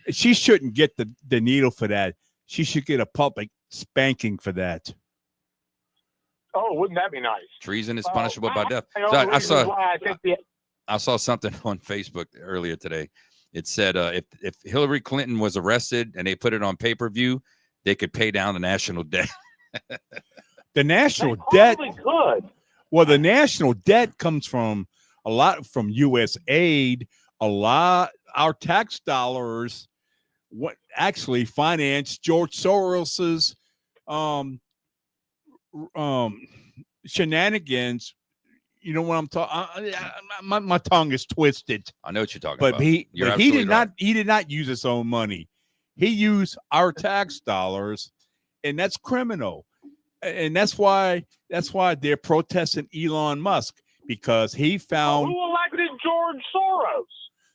She shouldn't get the needle for that. She should get a public spanking for that. Oh, wouldn't that be nice? Treason is punishable by death. I saw something on Facebook earlier today. It said if Hillary Clinton was arrested and they put it on pay-per-view, they could pay down the national debt. The national debt. Could. Well, the national debt comes from a lot from U.S. aid. A lot our tax dollars what actually financed George Soros's shenanigans. You know what I'm talking? My tongue is twisted. I know what you're talking but about. He did right. He did not use his own money. He used our tax dollars, and that's criminal. And that's why they're protesting Elon Musk, because he found who elected George Soros.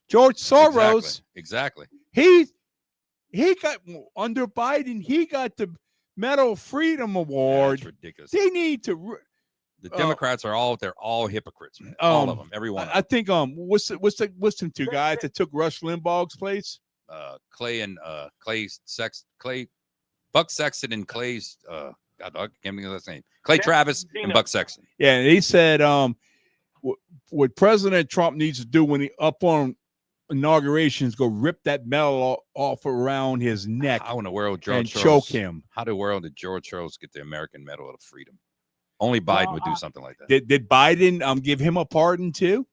George Soros. Exactly. He got under Biden. He got the Medal of Freedom Award. That's ridiculous. They need to. The Democrats they're all hypocrites, man. All of them, every one. I think what's them two guys that took Rush Limbaugh's place? Buck Sexton and Clay's God, I can't think of his name. Clay Travis and Buck Sexton. Yeah, and he said what President Trump needs to do when he up on inaugurations, go rip that medal off around his neck. How in the world and choke him? How in the world did George Soros get the American Medal of Freedom? Only Biden would do something like that. Did Biden give him a pardon too?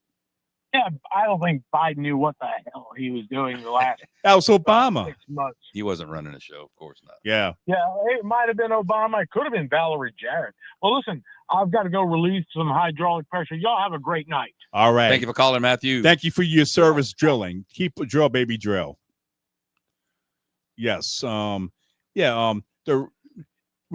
Yeah, I don't think Biden knew what the hell he was doing the last That was Obama. 6 months. He wasn't running the show, of course not. Yeah. Yeah, it might have been Obama. It could have been Valerie Jarrett. Well, listen, I've got to go release some hydraulic pressure. Y'all have a great night. All right. Thank you for calling, Matthew. Thank you for your service drilling. Keep a drill, baby, drill. Yes. We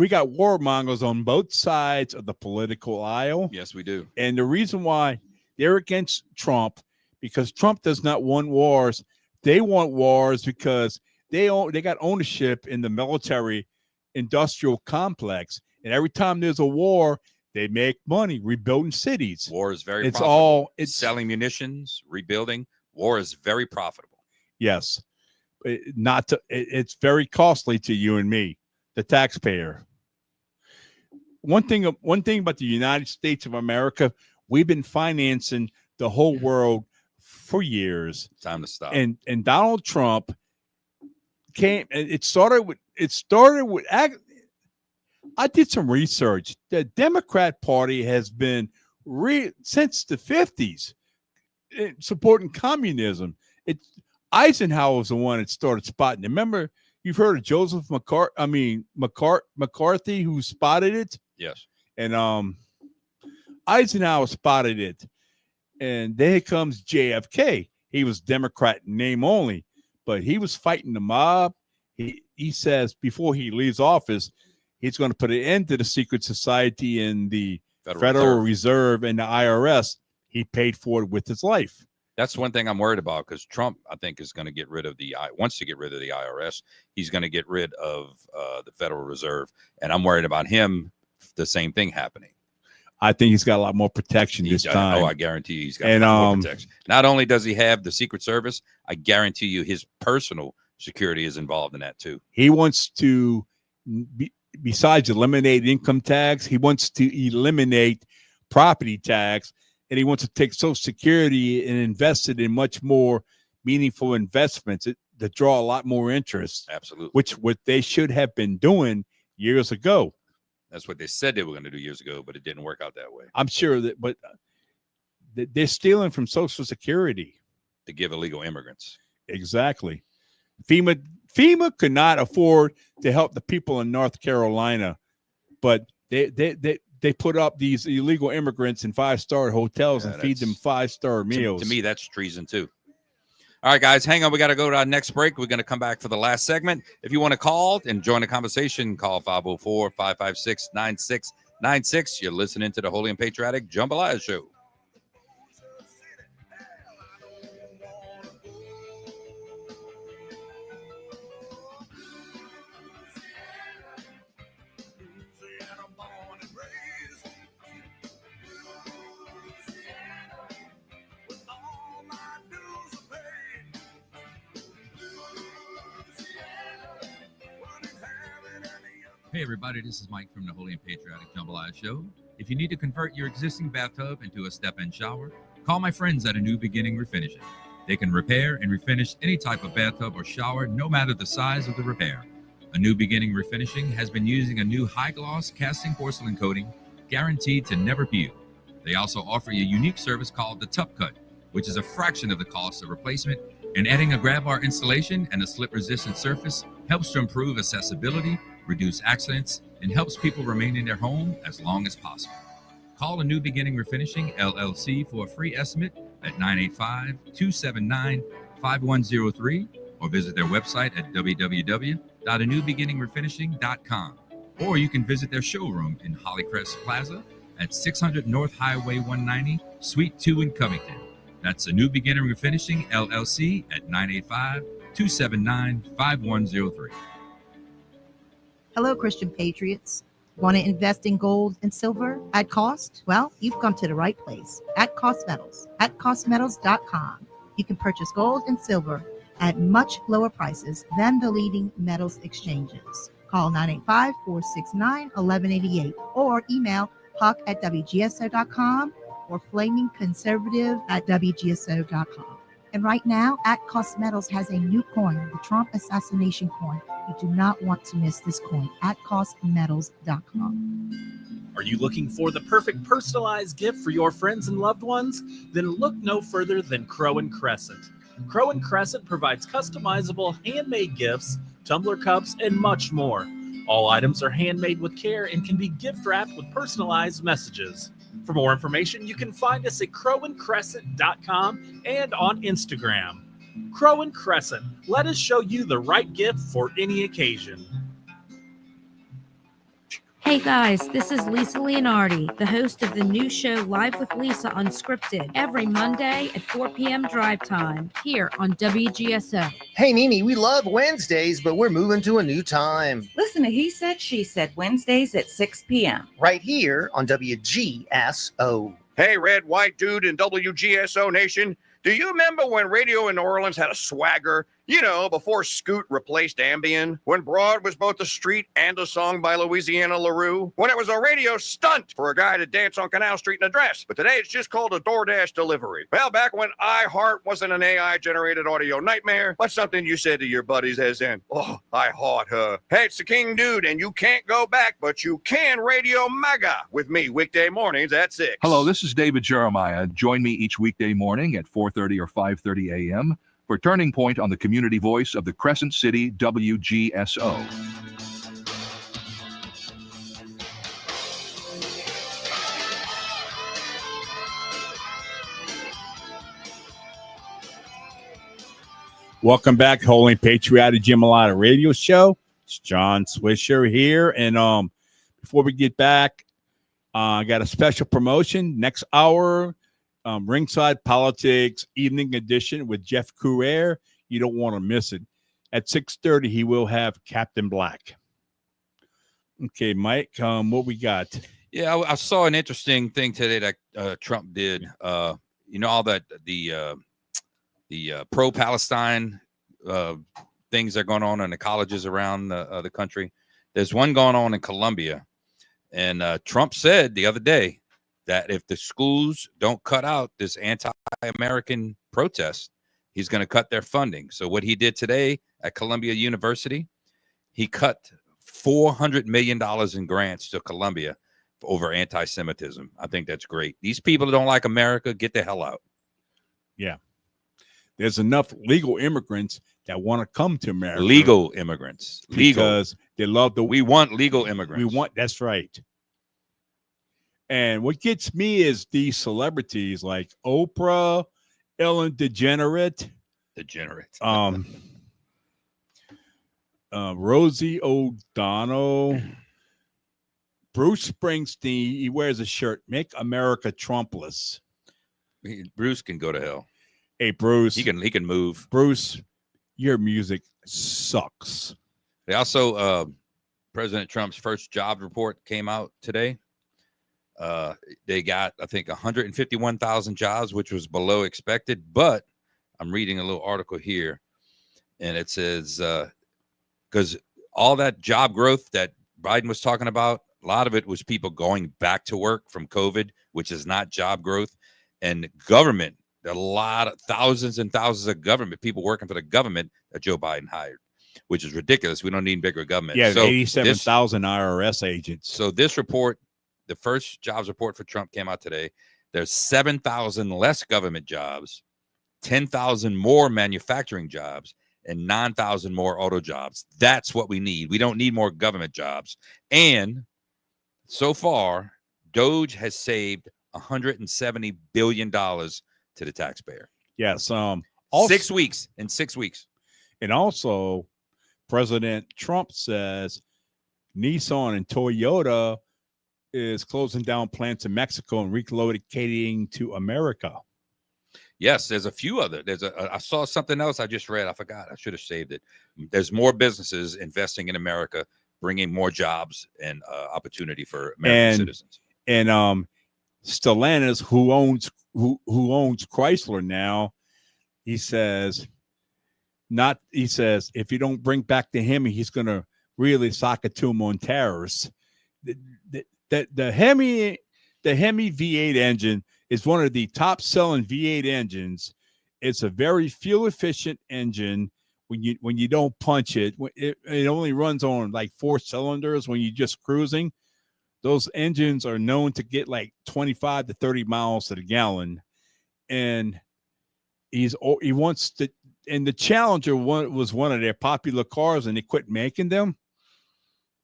got warmongers on both sides of the political aisle. Yes, we do. And the reason why they're against Trump, because Trump does not want wars. They want wars because they got ownership in the military industrial complex. And every time there's a war, they make money rebuilding cities. War is very It's profitable. it's selling munitions, rebuilding. War is very profitable. Yes. It's very costly to you and me, the taxpayer. One thing about the United States of America, we've been financing the whole world for years. Time to stop. And Donald Trump came, and it started with I did some research. The Democrat Party has been since the 50s supporting communism. Eisenhower was the one that started spotting it. Remember, you've heard of Joseph McCarthy, who spotted it? Yes. And Eisenhower spotted it. And then comes JFK. He was Democrat in name only, but he was fighting the mob. He says before he leaves office, he's going to put an end to the secret society and the Federal Reserve and the IRS. He paid for it with his life. That's one thing I'm worried about, because Trump, I think, is going to get rid of wants to get rid of the IRS. He's going to get rid of the Federal Reserve. And I'm worried about the same thing happening. I think he's got a lot more protection this time. Oh, I guarantee you he's got a lot more protection. Not only does he have the Secret Service, I guarantee you his personal security is involved in that too. He wants to, besides eliminate income tax, he wants to eliminate property tax, and he wants to take Social Security and invest it in much more meaningful investments that draw a lot more interest. Absolutely. Which what they should have been doing years ago. That's what they said they were going to do years ago, but it didn't work out that way. I'm sure but they're stealing from Social Security to give illegal immigrants. Exactly. FEMA could not afford to help the people in North Carolina, but they put up these illegal immigrants in 5-star hotels and feed them 5-star meals. To me, that's treason too. All right, guys, hang on. We got to go to our next break. We're going to come back for the last segment. If you want to call and join the conversation, call 504-556-9696. You're listening to the Holy and Patriotic Jambalaya Show. Hey everybody, this is Mike from the Holy and Patriotic Jambalaya Show. If you need to convert your existing bathtub into a step-in shower, call my friends at A New Beginning Refinishing. They can repair and refinish any type of bathtub or shower, no matter the size of the repair. A New Beginning Refinishing has been using a new high-gloss casting porcelain coating, guaranteed to never peel. They also offer a unique service called the Tub Cut, which is a fraction of the cost of replacement, and adding a grab bar installation and a slip-resistant surface helps to improve accessibility, reduce accidents, and helps people remain in their home as long as possible. Call A New Beginning Refinishing, LLC for a free estimate at 985-279-5103 or visit their website at www.anewbeginningrefinishing.com. Or you can visit their showroom in Hollycrest Plaza at 600 North Highway 190, Suite 2 in Covington. That's A New Beginning Refinishing, LLC at 985-279-5103. Hello, Christian Patriots. Want to invest in gold and silver at cost? Well, you've come to the right place. At Cost Metals. At costmetals.com. You can purchase gold and silver at much lower prices than the leading metals exchanges. Call 985-469-1188 or email huck@wgso.com or flamingconservative@wgso.com. And right now, At Cost Metals has a new coin, the Trump assassination coin. You do not want to miss this coin at costmetals.com. Are you looking for the perfect personalized gift for your friends and loved ones? Then look no further than Crow and Crescent. Crow and Crescent provides customizable handmade gifts, tumbler cups, and much more. All items are handmade with care and can be gift wrapped with personalized messages. For more information, you can find us at crowandcrescent.com and on Instagram. Crow and Crescent, let us show you the right gift for any occasion. Hey guys, this is Lisa Leonardi, the host of the new show Live with Lisa Unscripted, every Monday at 4 p.m. drive time here on WGSO. Hey Mimi, we love Wednesdays, but we're moving to a new time. Listen to He Said, She Said, Wednesdays at 6 p.m. Right here on WGSO. Hey, red, white dude in WGSO Nation. Do you remember when radio in New Orleans had a swagger? You know, before Scoot replaced Ambien, when Broad was both a street and a song by Louisiana LaRue, when it was a radio stunt for a guy to dance on Canal Street in a dress, but today it's just called a DoorDash delivery. Well, back when iHeart wasn't an AI-generated audio nightmare, but something you said to your buddies as in, oh, I heart her. Hey, it's the King Dude, and you can't go back, but you can Radio MAGA with me weekday mornings at 6. Hello, this is David Jeremiah. Join me each weekday morning at 4:30 or 5:30 a.m. for Turning Point on the community voice of the Crescent City WGSO. Welcome back, Holy Patriotic Jambalaya Radio Show. It's John Swisher here. And before we get back, I got a special promotion next hour. Ringside Politics Evening Edition with Jeff Couture. You don't want to miss it. At 6:30, he will have Captain Black. Okay, Mike, what we got? Yeah, I saw an interesting thing today that Trump did. You know, all that the pro-Palestine things that are going on in the colleges around the country. There's one going on in Colombia, and Trump said the other day that if the schools don't cut out this anti-American protest, he's going to cut their funding. So what he did today at Columbia University, he cut $400 million in grants to Columbia over anti-Semitism. I think that's great. These people that don't like America, get the hell out. Yeah. There's enough legal immigrants that want to come to America. Legal immigrants. Because they love we want legal immigrants. That's right. And what gets me is these celebrities like Oprah, Ellen DeGenerate, Rosie O'Donnell, Bruce Springsteen. He wears a shirt, "Make America Trumpless." Bruce can go to hell. Hey, Bruce, he can move. Bruce, your music sucks. They also, President Trump's first job report came out today. They got, I think, 151,000 jobs, which was below expected. But I'm reading a little article here, and it says, because all that job growth that Biden was talking about, a lot of it was people going back to work from COVID, which is not job growth. And government, a lot of thousands and thousands of government people working for the government that Joe Biden hired, which is ridiculous. We don't need bigger government. Yeah, so 87,000 IRS agents. So this report, the first jobs report for Trump came out today. There's 7,000 less government jobs, 10,000 more manufacturing jobs, and 9,000 more auto jobs. That's what we need. We don't need more government jobs. And so far, Doge has saved $170 billion to the taxpayer. Yes. In 6 weeks. And also, President Trump says Nissan and Toyota is closing down plants in Mexico and relocating to America. Yes, there's a few other. I saw something else I just read. I forgot. I should have saved it. There's more businesses investing in America, bringing more jobs and opportunity for American citizens. And Stellantis, who owns Chrysler now, he says if you don't bring back the Hemi, he's going to really sock it to him on tariffs. The Hemi V8 engine is one of the top selling V8 engines. It's a very fuel efficient engine when you don't punch it. It only runs on like 4 cylinders when you're just cruising. those engines are known to get like 25 to 30 miles to the gallon. And he wants to, and the Challenger was one of their popular cars, and they quit making them.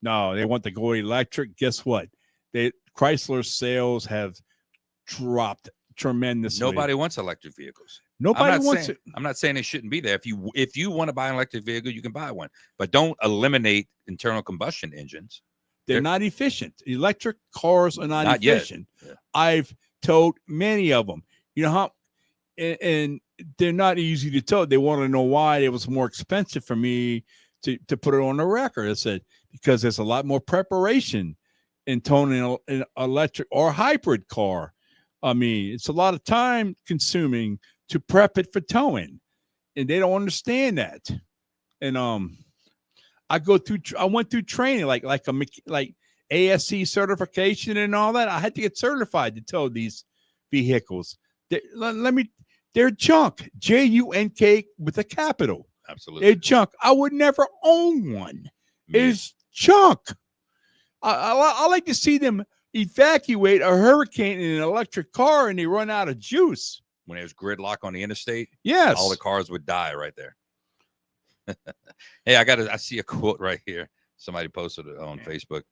No, they want to go electric. Guess what? Chrysler's sales have dropped tremendously. Nobody wants electric vehicles. Nobody wants it. I'm not saying they shouldn't be there. If you want to buy an electric vehicle, you can buy one, but don't eliminate internal combustion engines. They're not efficient. Electric cars are not efficient. Yeah. I've towed many of them. You know how, and they're not easy to tow. They want to know why it was more expensive for me to put it on the record. I said, because there's a lot more preparation in towing an electric or hybrid car. I mean, it's a lot of time consuming to prep it for towing, and they don't understand that. And I went through training like ASC certification and all that. I had to get certified to tow these vehicles. They're junk. JUNK with a capital. Absolutely. They're junk. I would never own one. It's junk. I like to see them evacuate a hurricane in an electric car and they run out of juice. When there's gridlock on the interstate, yes, all the cars would die right there. Hey, I see a quote right here. Somebody posted it on Facebook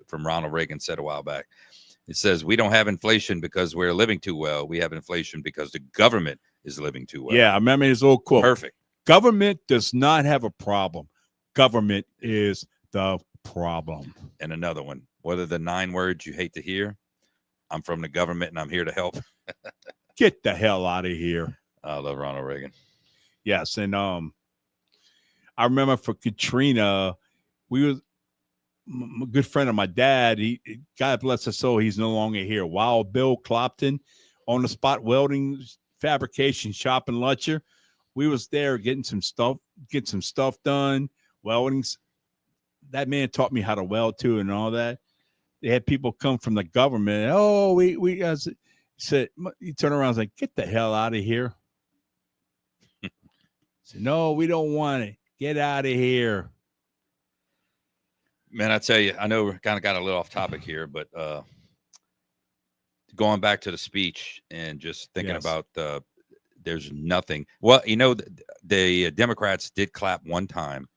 from Ronald Reagan, said a while back. It says, "We don't have inflation because we're living too well. We have inflation because the government is living too well." Yeah, I remember his old quote. Perfect. Government does not have a problem. Government is the problem. And another one. What are the 9 words you hate to hear? I'm from the government and I'm here to help. Get the hell out of here. I love Ronald Reagan. Yes, and I remember for Katrina, a good friend of my dad. God bless his soul, he's no longer here. Wild Bill Clopton, on the spot welding fabrication shop in Lutcher. We was there getting some stuff done. Welding. That man taught me how to weld too, and all that. They had people come from the government. Oh, we said, he turned around and was like, "Get the hell out of here." Said, "No, we don't want it. Get out of here." Man, I tell you, I know we kind of got a little off topic here, but going back to the speech and just thinking about there's nothing. Well, you know, the Democrats did clap one time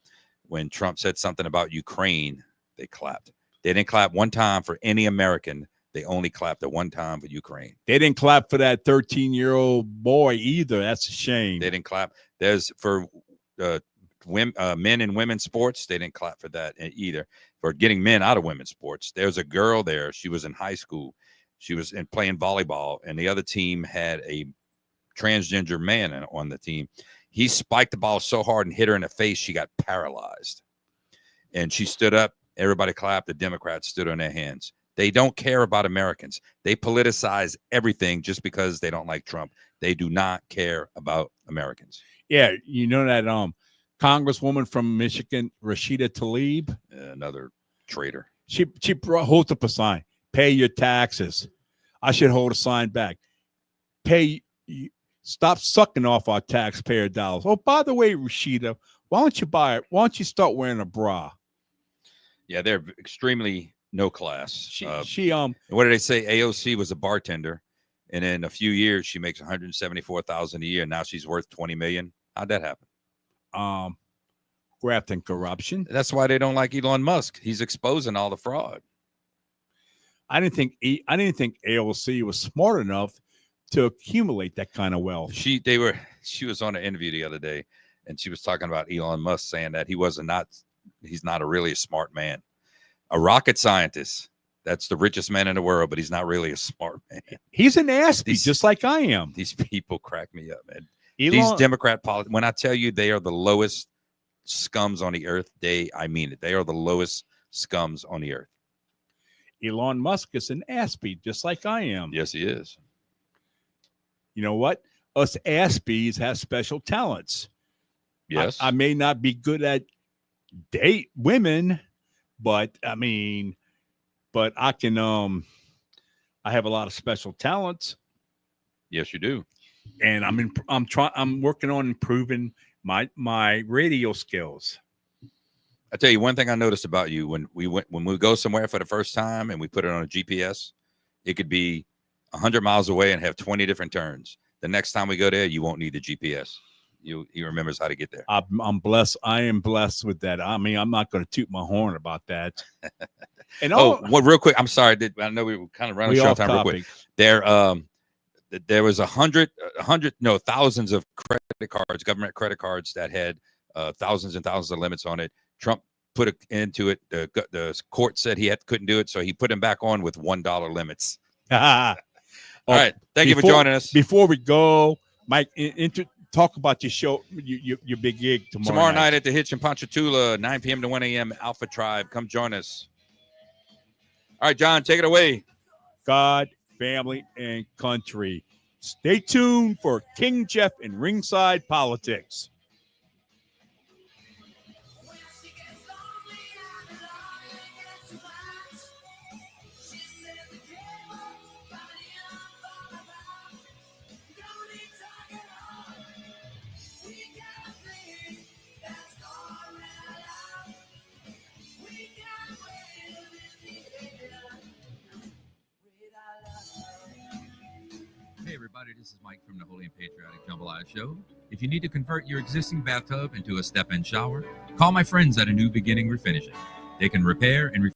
when Trump said something about Ukraine. They clapped. They didn't clap one time for any American. They only clapped at one time for Ukraine. They didn't clap for that 13-year-old boy either. That's a shame. They didn't clap. There's for men and women's sports. They didn't clap for that either. For getting men out of women's sports. There's a girl there. She was in high school. She was playing volleyball, and the other team had a transgender man on the team. He spiked the ball so hard and hit her in the face, she got paralyzed. And she stood up. Everybody clapped. The Democrats stood on their hands. They don't care about Americans. They politicize everything just because they don't like Trump. They do not care about Americans. Yeah, you know that Congresswoman from Michigan, Rashida Tlaib, another traitor. She holds up a sign. Pay your taxes. I should hold a sign back. Stop sucking off our taxpayer dollars. Oh, by the way, Rashida, why don't you buy it? Why don't you start wearing a bra? Yeah, they're extremely no class. What did they say? AOC was a bartender, and in a few years she makes $174,000 a year. Now she's worth $20 million. How'd that happen? Graft and corruption. That's why they don't like Elon Musk. He's exposing all the fraud. I didn't think AOC was smart enough to accumulate that kind of wealth. She was on an interview the other day, and she was talking about Elon Musk, saying that he's not a really smart man. A rocket scientist, that's the richest man in the world, but he's not really a smart man. He's an aspie, just like I am. These people crack me up, man. These Democrat politics, when I tell you they are the lowest scums on the earth, I mean it. They are the lowest scums on the earth. Elon Musk is an aspie, just like I am. Yes, he is. You know what? Us aspies have special talents. Yes. I may not be good at date women, but I can I have a lot of special talents. Yes, you do. And I'm working on improving my radio skills. I tell you one thing I noticed about you when we go somewhere for the first time and we put it on a GPS, it could be 100 miles away and have 20 different turns. The next time we go there, you won't need the GPS. He remembers how to get there. I'm blessed. I am blessed with that. I mean, I'm not going to toot my horn about that. And real quick, I'm sorry. I know we were kind of running short time. Real quick, there was thousands of credit cards, government credit cards that had thousands and thousands of limits on it. Trump put it into it. The court said couldn't do it, so he put him back on with $1 limits. All right, thank you for joining us. Before we go, Mike, talk about your show, your big gig tomorrow night at the Hitch in Ponchatoula, 9 p.m. to 1 a.m. Alpha Tribe. Come join us. All right, John, take it away. God, family, and country. Stay tuned for King Jeff and Ringside Politics. Hey everybody, this is Mike from the Holy and Patriotic Jambalaya Show. If you need to convert your existing bathtub into a step-in shower, call my friends at A New Beginning Refinishing. They can repair and